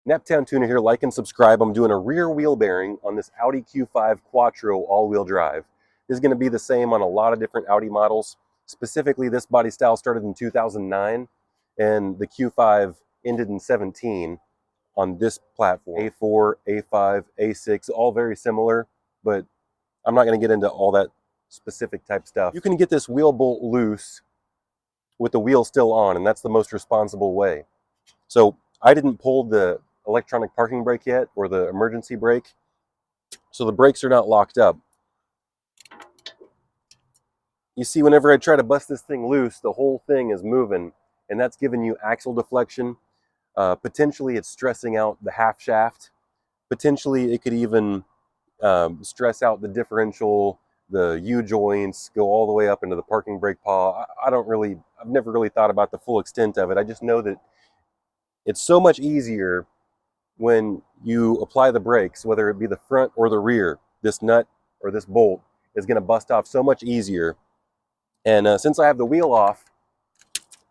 Naptown Tuner here, like and subscribe. I'm doing a rear wheel bearing on this Audi Q5 Quattro all-wheel drive. This is going to be the same on a lot of different Audi models. Specifically, this body style started in 2009, and the Q5 ended in 17 on this platform. A4, A5, A6, all very similar, but I'm not going to get into all that specific type stuff. You can get this wheel bolt loose with the wheel still on, and that's the most responsible way. So I didn't pull the electronic parking brake yet, or the emergency brake, so the brakes are not locked up. You see, whenever I try to bust this thing loose, the whole thing is moving, and that's giving you axle deflection. Potentially it's stressing out the half shaft. Potentially it could even stress out the differential, the U-joints, go all the way up into the parking brake paw. I've never really thought about the full extent of it. I just know that it's so much easier when you apply the brakes, whether it be the front or the rear. This nut or this bolt is going to bust off so much easier. And since I have the wheel off,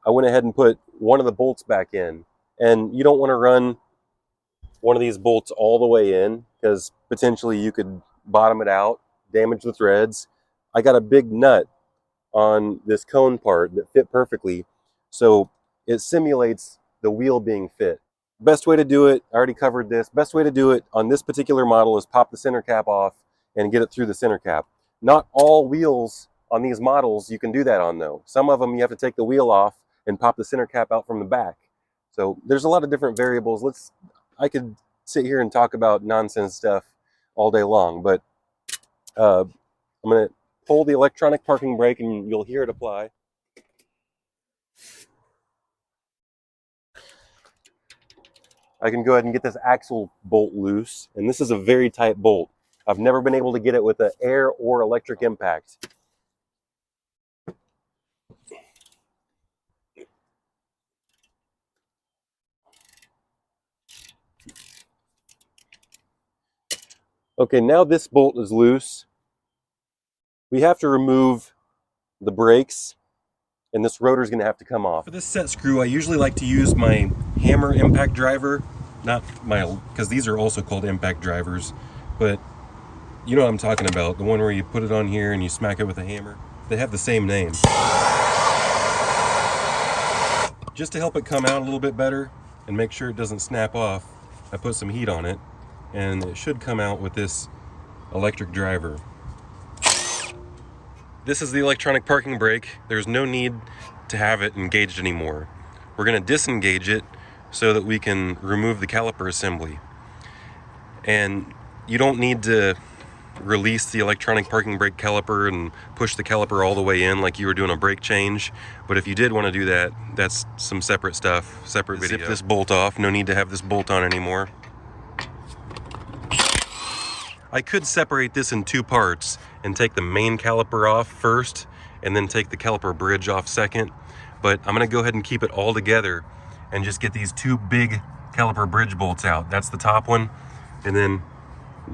I went ahead and put one of the bolts back in. And you don't want to run one of these bolts all the way in, because potentially you could bottom it out, damage the threads. I got a big nut on this cone part that fit perfectly, so it simulates the wheel being fit. Best way to do it, I already covered this, best way to do it on this particular model is pop the center cap off and get it through the center cap. Not all wheels on these models you can do that on though. Some of them you have to take the wheel off and pop the center cap out from the back. So there's a lot of different variables. I could sit here and talk about nonsense stuff all day long, but I'm going to pull the electronic parking brake and you'll hear it apply. I can go ahead and get this axle bolt loose, and this is a very tight bolt. I've never been able to get it with an air or electric impact. Okay, now this bolt is loose. We have to remove the brakes, and this rotor is going to have to come off. For this set screw, I usually like to use my hammer impact driver, because these are also called impact drivers, but you know what I'm talking about, the one where you put it on here and you smack it with a hammer. They have the same name. Just to help it come out a little bit better and make sure it doesn't snap off, I put some heat on it, and it should come out with this electric driver. This is the electronic parking brake. There's no need to have it engaged anymore. We're going to disengage it so that we can remove the caliper assembly. And you don't need to release the electronic parking brake caliper and push the caliper all the way in like you were doing a brake change. But if you did want to do that, that's some separate stuff, separate video. Zip this bolt off. No need to have this bolt on anymore. I could separate this in two parts and take the main caliper off first and then take the caliper bridge off second, but I'm going to go ahead and keep it all together and just get these two big caliper bridge bolts out. That's the top one, and then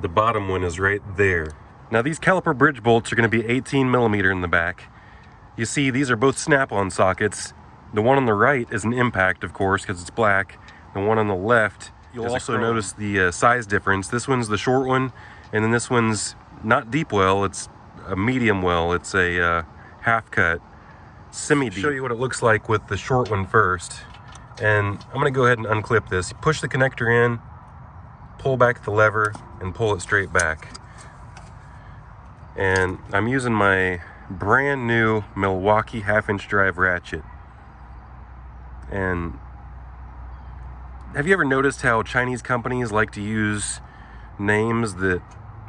the bottom one is right there. Now these caliper bridge bolts are going to be 18 millimeter in the back. You see, these are both snap-on sockets. The one on the right is an impact, of course, because it's black. The one on the left, you'll also notice the size difference. This one's the short one, and then this one's not deep well, it's a medium well. It's a half cut, semi-deep. Show you what it looks like with the short one first. And I'm gonna go ahead and unclip this. You push the connector in, pull back the lever, and pull it straight back. And I'm using my brand new Milwaukee 1/2-inch drive ratchet. And have you ever noticed how Chinese companies like to use names that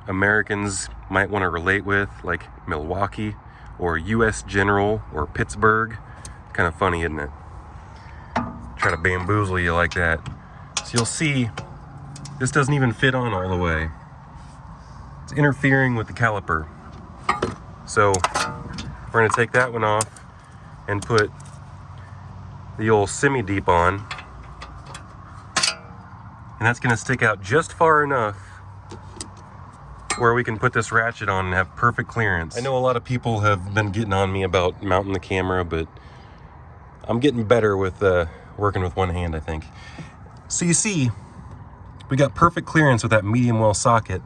Americans might want to relate with, like Milwaukee or US General or Pittsburgh? Kind of funny, isn't it? Try to bamboozle you like that. So you'll see this doesn't even fit on all the way. It's interfering with the caliper. So we're going to take that one off and put the old semi-deep on, and that's going to stick out just far enough where we can put this ratchet on and have perfect clearance. I know a lot of people have been getting on me about mounting the camera, but I'm getting better with working with one hand, I think. So you see, We got perfect clearance with that medium well socket.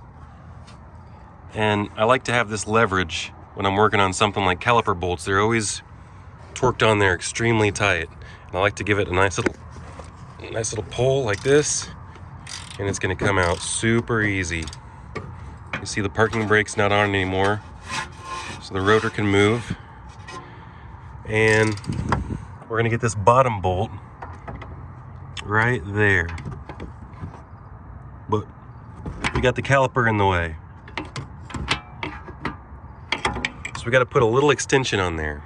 And I like to have this leverage when I'm working on something like caliper bolts. They're always torqued on there extremely tight. And I like to give it a nice little pull like this, and it's gonna come out super easy. You see the parking brake's not on anymore, so the rotor can move. And we're gonna get this bottom bolt right there. But we got the caliper in the way. So we gotta put a little extension on there.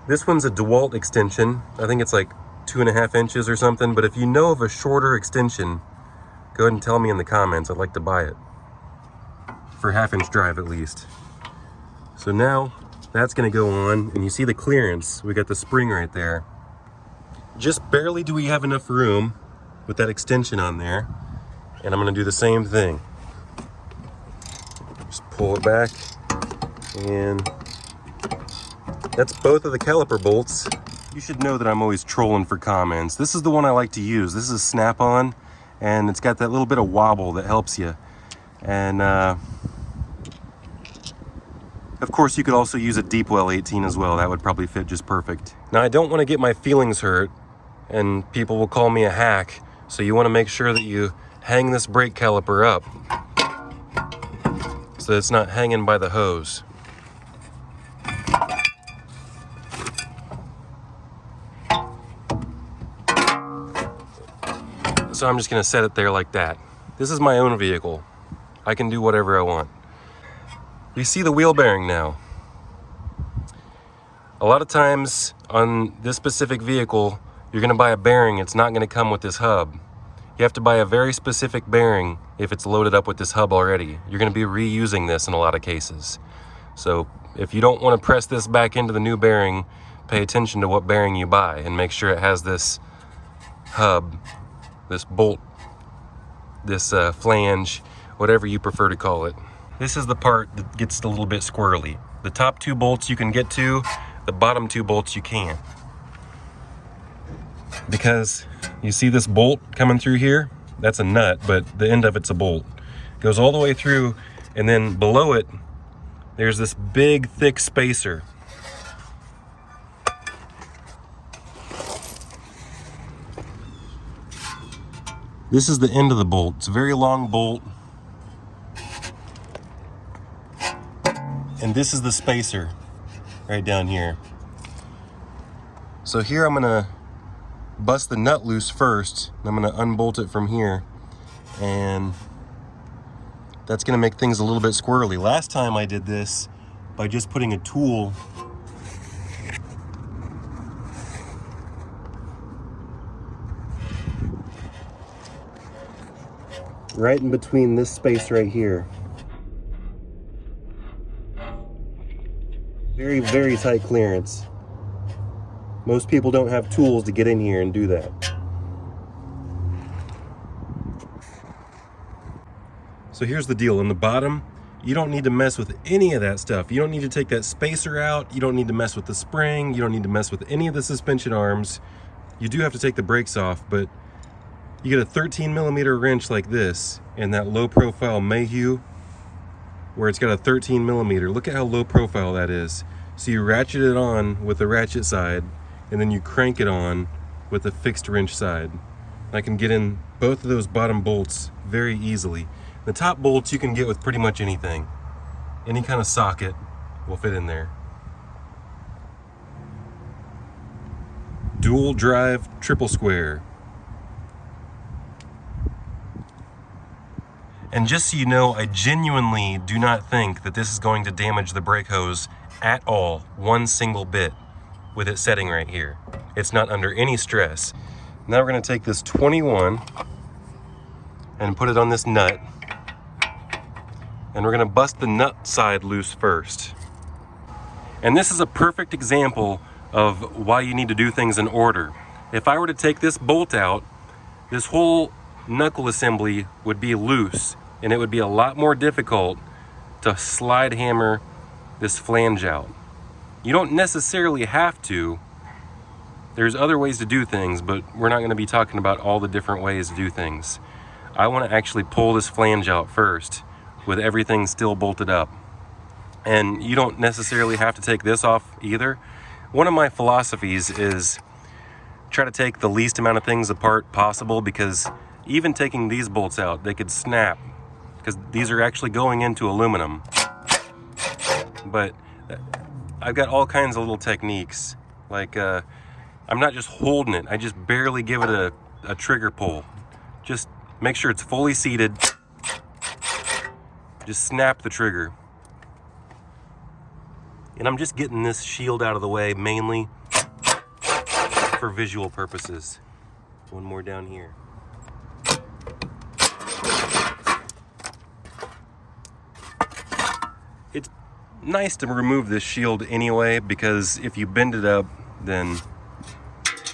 This one's a DeWalt extension. I think it's like 2.5 inches or something, but if you know of a shorter extension, go ahead and tell me in the comments. I'd like to buy it for 1/2 inch drive at least. So now that's gonna go on, and you see the clearance. We got the spring right there. Just barely do we have enough room with that extension on there, and I'm gonna do the same thing. Just pull it back, and that's both of the caliper bolts. You should know that I'm always trolling for comments. This is the one I like to use. This is snap-on, and it's got that little bit of wobble that helps you. And of course, you could also use a deep well 18 as well. That would probably fit just perfect. Now, I don't want to get my feelings hurt, and people will call me a hack, so you want to make sure that you hang this brake caliper up so that it's not hanging by the hose. So I'm just gonna set it there like that. This is my own vehicle. I can do whatever I want. You see the wheel bearing now. A lot of times on this specific vehicle, you're gonna buy a bearing, it's not gonna come with this hub. You have to buy a very specific bearing if it's loaded up with this hub already. You're gonna be reusing this in a lot of cases. So if you don't wanna press this back into the new bearing, pay attention to what bearing you buy and make sure it has this hub, this bolt, this flange, whatever you prefer to call it. This is the part that gets a little bit squirrely. The top 2 bolts you can get to, the bottom 2 bolts you can't. Because you see this bolt coming through here? That's a nut, but the end of it's a bolt. It goes all the way through, and then below it, there's this big, thick spacer. This is the end of the bolt. It's a very long bolt. And this is the spacer right down here. So here I'm gonna bust the nut loose first, and I'm gonna unbolt it from here. And that's gonna make things a little bit squirrely. Last time I did this by just putting a tool right in between this space right here. Very, very tight clearance. Most people don't have tools to get in here and do that. So here's the deal. In the bottom, you don't need to mess with any of that stuff. You don't need to take that spacer out. You don't need to mess with the spring. You don't need to mess with any of the suspension arms. You do have to take the brakes off, but you get a 13mm wrench like this and that low profile Mayhew where it's got a 13mm. Look at how low profile that is. So you ratchet it on with the ratchet side, and then you crank it on with the fixed wrench side. I can get in both of those bottom bolts very easily. The top bolts you can get with pretty much anything. Any kind of socket will fit in there. Dual drive triple square. And just so you know, I genuinely do not think that this is going to damage the brake hose at all, one single bit, with it setting right here. It's not under any stress. Now we're gonna take this 21 and put it on this nut, and we're gonna bust the nut side loose first. And this is a perfect example of why you need to do things in order. If I were to take this bolt out, this whole knuckle assembly would be loose, and it would be a lot more difficult to slide hammer this flange out. You don't necessarily have to, There's other ways to do things, but we're not going to be talking about all the different ways to do things. I want to actually pull this flange out first with everything still bolted up. And you don't necessarily have to take this off either. One of my philosophies is try to take the least amount of things apart possible, because even taking these bolts out, they could snap, because these are actually going into aluminum. But I've got all kinds of little techniques. Like, I'm not just holding it, I just barely give it a trigger pull. Just make sure it's fully seated. Just snap the trigger. And I'm just getting this shield out of the way mainly for visual purposes. One more down here. It's nice to remove this shield anyway, because if you bend it up, then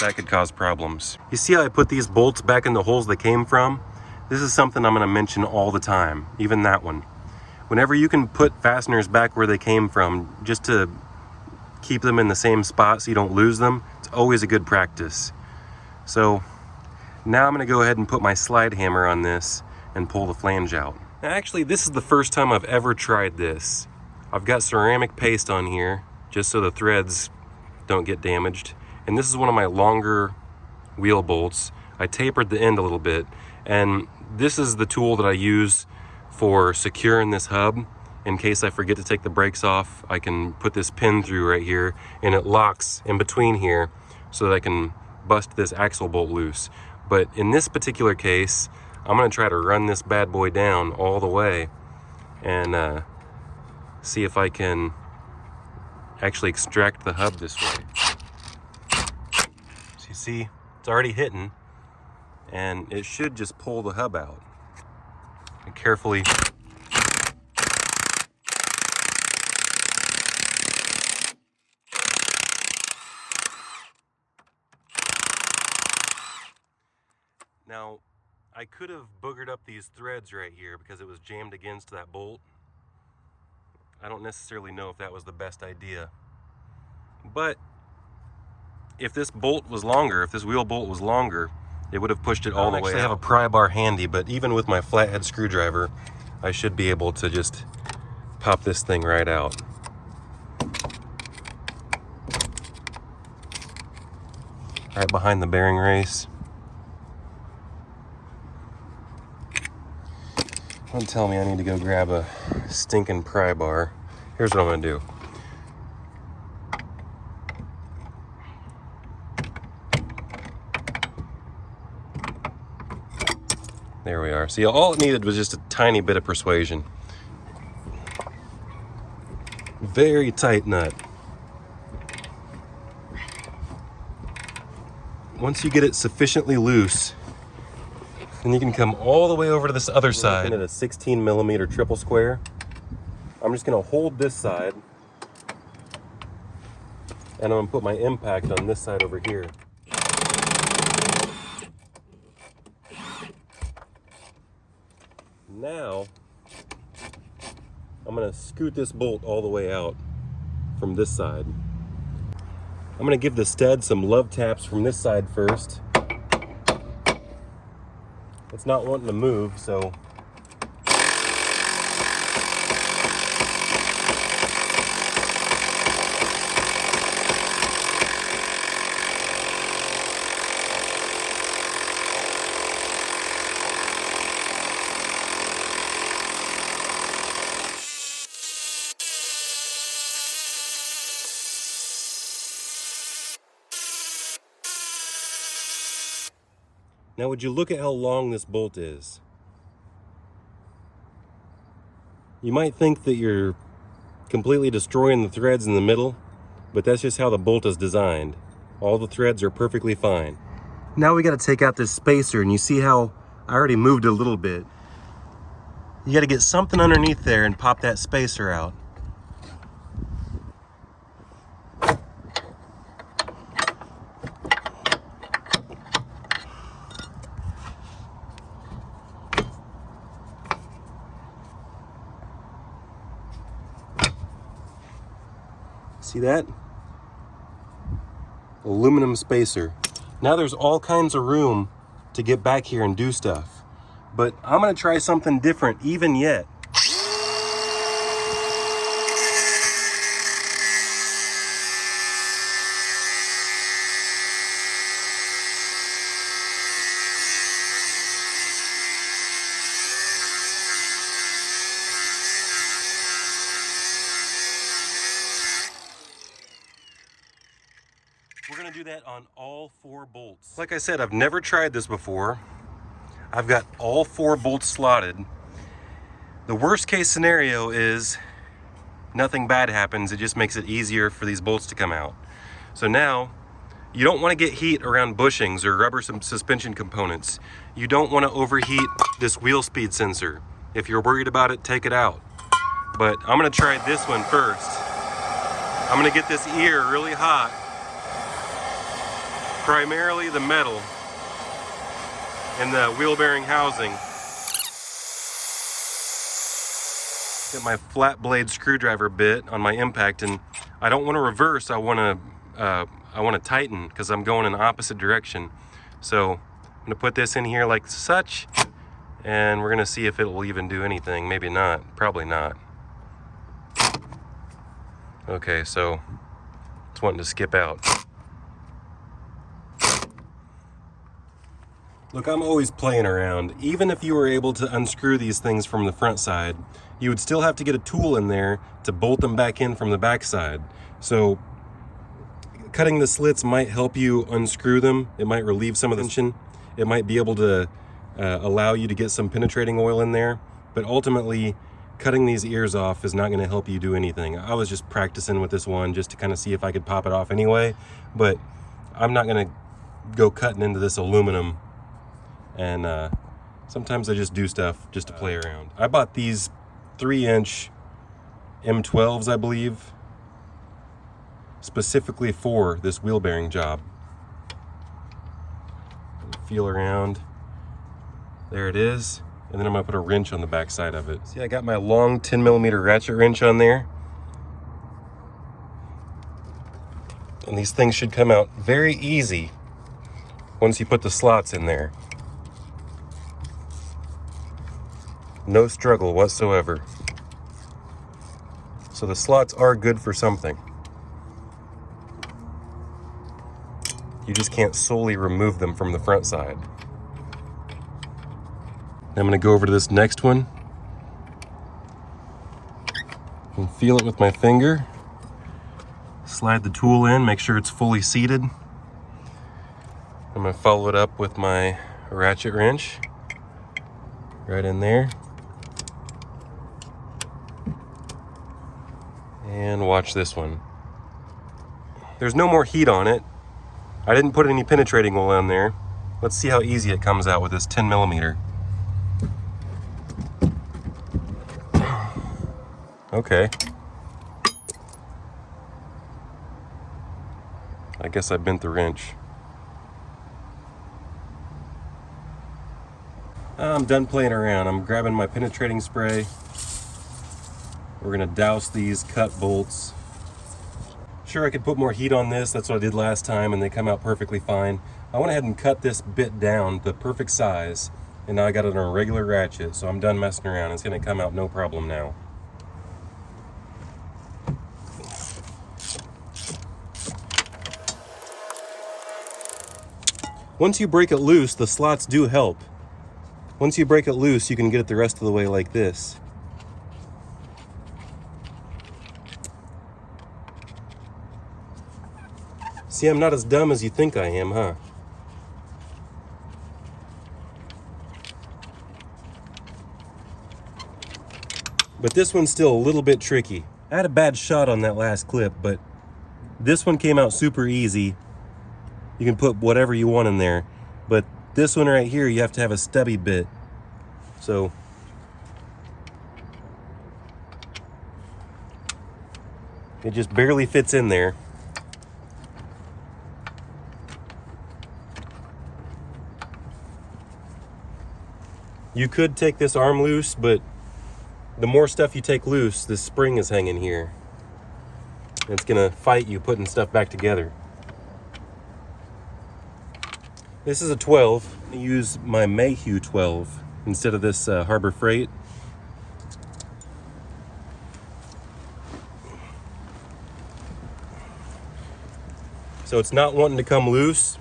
that could cause problems. You see how I put these bolts back in the holes they came from? This is something I'm going to mention all the time, even that one. Whenever you can put fasteners back where they came from, just to keep them in the same spot so you don't lose them, it's always a good practice. So now I'm going to go ahead and put my slide hammer on this and pull the flange out. Now, actually, this is the first time I've ever tried this. I've got ceramic paste on here just so the threads don't get damaged. And this is one of my longer wheel bolts. I tapered the end a little bit, and this is the tool that I use for securing this hub. In case I forget to take the brakes off, I can put this pin through right here, and it locks in between here so that I can bust this axle bolt loose. But in this particular case, I'm going to try to run this bad boy down all the way and see if I can actually extract the hub this way. So you see, it's already hitting, and it should just pull the hub out. And carefully now, I could have boogered up these threads right here because it was jammed against that bolt. I don't necessarily know if that was the best idea. But if this bolt was longer, if this wheel bolt was longer, it would have pushed it all the way out. I actually have a pry bar handy, but even with my flathead screwdriver, I should be able to just pop this thing right out. Right behind the bearing race. Don't tell me I need to go grab a stinking pry bar. Here's what I'm gonna do. There we are. See, all it needed was just a tiny bit of persuasion. Very tight nut. Once you get it sufficiently loose, then you can come all the way over to this other side. Looking at a 16mm triple square. I'm just gonna hold this side, and I'm gonna put my impact on this side over here. Now, I'm gonna scoot this bolt all the way out from this side. I'm gonna give the stud some love taps from this side first. It's not wanting to move, so now would you look at how long this bolt is? You might think that you're completely destroying the threads in the middle, but that's just how the bolt is designed. All the threads are perfectly fine. Now we got to take out this spacer, and you see how I already moved it a little bit. You got to get something underneath there and pop that spacer out. See that? aluminum spacer. Now there's all kinds of room to get back here and do stuff. But I'm gonna try something different even yet. We're gonna do that on all 4 bolts. Like I said, I've never tried this before. I've got all 4 bolts slotted. The worst case scenario is nothing bad happens. It just makes it easier for these bolts to come out. So now, you don't want to get heat around bushings or rubber suspension components. You don't want to overheat this wheel speed sensor. If you're worried about it, take it out. But I'm gonna try this one first. I'm gonna get this ear really hot. Primarily the metal and the wheel bearing housing. Get my flat blade screwdriver bit on my impact, and I don't want to reverse. I want to tighten because I'm going in the opposite direction. So I'm gonna put this in here like such, and we're gonna see if it will even do anything. Maybe not. Probably not. Okay, so it's wanting to skip out. Look, I'm always playing around. Even if you were able to unscrew these things from the front side, you would still have to get a tool in there to bolt them back in from the back side. So cutting the slits might help you unscrew them. It might relieve some of the tension. It might be able to allow you to get some penetrating oil in there. But ultimately, cutting these ears off is not going to help you do anything. I was just practicing with this one just to kind of see if I could pop it off anyway. But I'm not going to go cutting into this aluminum. And sometimes I just do stuff just to play around. I bought these 3-inch M12s, I believe, specifically for this wheel bearing job. Feel around. There it is. And then I'm gonna put a wrench on the back side of it. See, I got my long 10mm ratchet wrench on there. And these things should come out very easy once you put the slots in there. No struggle whatsoever. So the slots are good for something. You just can't solely remove them from the front side. I'm gonna go over to this next one and feel it with my finger. Slide the tool in, make sure it's fully seated. I'm gonna follow it up with my ratchet wrench right in there. And watch this one. There's no more heat on it. I didn't put any penetrating oil on there. Let's see how easy it comes out with this 10mm. Okay. I guess I bent the wrench. I'm done playing around. I'm grabbing my penetrating spray. We're gonna douse these cut bolts. Sure, I could put more heat on this. That's what I did last time, and they come out perfectly fine. I went ahead and cut this bit down the perfect size, and now I got it on a regular ratchet, so I'm done messing around. It's gonna come out no problem now. Once you break it loose, the slots do help. Once you break it loose, you can get it the rest of the way like this. See, I'm not as dumb as you think I am, huh? But this one's still a little bit tricky. I had a bad shot on that last clip, but this one came out super easy. You can put whatever you want in there. But this one right here, you have to have a stubby bit. So it just barely fits in there. You could take this arm loose, but the more stuff you take loose, the spring is hanging here. It's gonna fight you putting stuff back together. This is a 12. I use my Mayhew 12 instead of this Harbor Freight. So it's not wanting to come loose.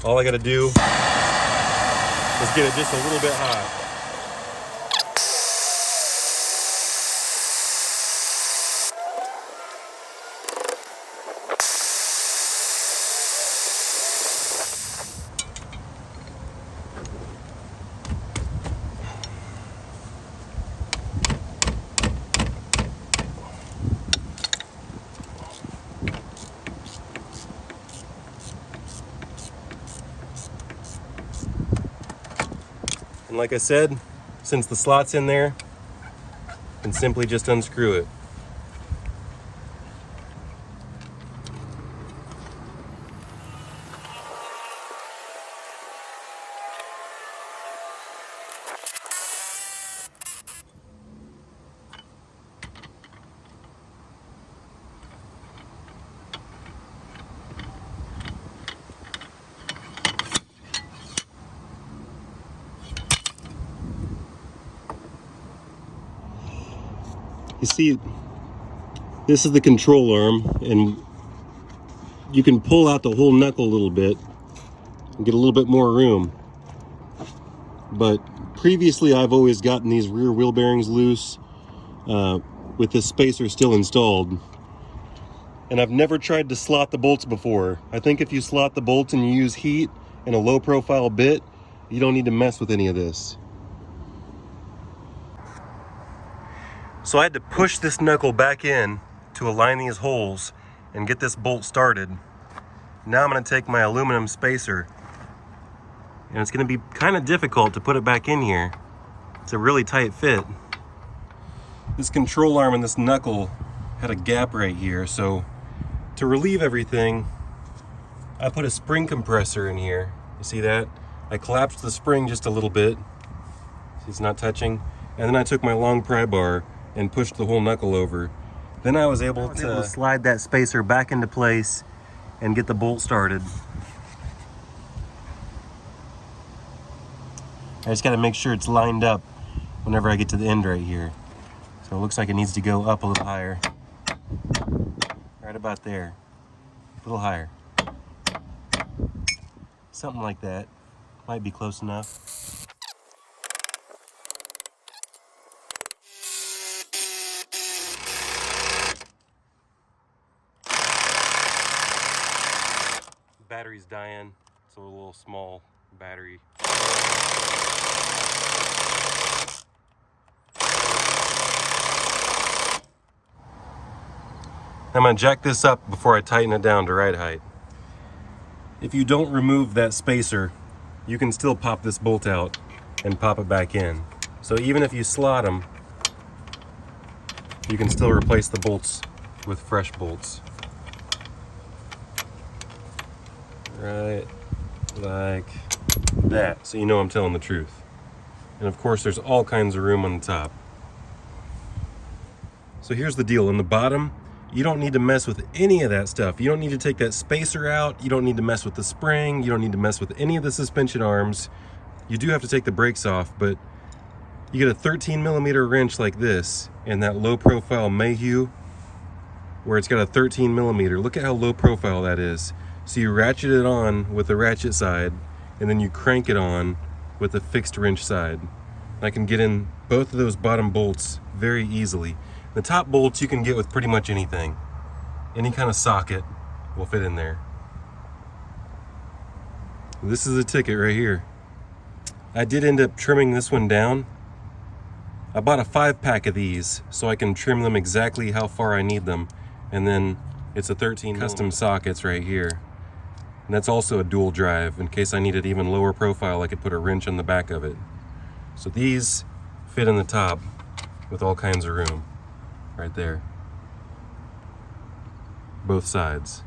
All I gotta do is get it just a little bit hot. And like I said, since the slot's in there, you can simply just unscrew it. You see, this is the control arm, and you can pull out the whole knuckle a little bit and get a little bit more room. But previously I've always gotten these rear wheel bearings loose with this spacer still installed. And I've never tried to slot the bolts before. I think if you slot the bolts and you use heat and a low profile bit, you don't need to mess with any of this. So I had to push this knuckle back in to align these holes and get this bolt started. Now I'm going to take my aluminum spacer, and it's going to be kind of difficult to put it back in here. It's a really tight fit. This control arm and this knuckle had a gap right here, so to relieve everything, I put a spring compressor in here. You see that? I collapsed the spring just a little bit. See, it's not touching. And then I took my long pry bar and pushed the whole knuckle over. Then I was able to slide that spacer back into place and get the bolt started. I just got to make sure it's lined up whenever I get to the end right here. So it looks like it needs to go up a little higher. Right about there. A little higher. Something like that. Might be close enough. Battery's dying. It's a little small battery. I'm going to jack this up before I tighten it down to ride height. If you don't remove that spacer, you can still pop this bolt out and pop it back in. So even if you slot them, you can still replace the bolts with fresh bolts. Right like that, so you know I'm telling the truth. And of course there's all kinds of room on the top. So here's the deal, on the bottom, you don't need to mess with any of that stuff. You don't need to take that spacer out, you don't need to mess with the spring, you don't need to mess with any of the suspension arms. You do have to take the brakes off, but you get a 13mm wrench like this and that low profile Mayhew where it's got a 13mm. Look at how low profile that is. So you ratchet it on with the ratchet side, and then you crank it on with the fixed wrench side. I can get in both of those bottom bolts very easily. The top bolts you can get with pretty much anything. Any kind of socket will fit in there. This is a ticket right here. I did end up trimming this one down. I bought a 5-pack of these so I can trim them exactly how far I need them. And then it's a 13 custom sockets right here. And that's also a dual drive. In case I needed even lower profile, I could put a wrench on the back of it. So these fit in the top with all kinds of room right there. Both sides.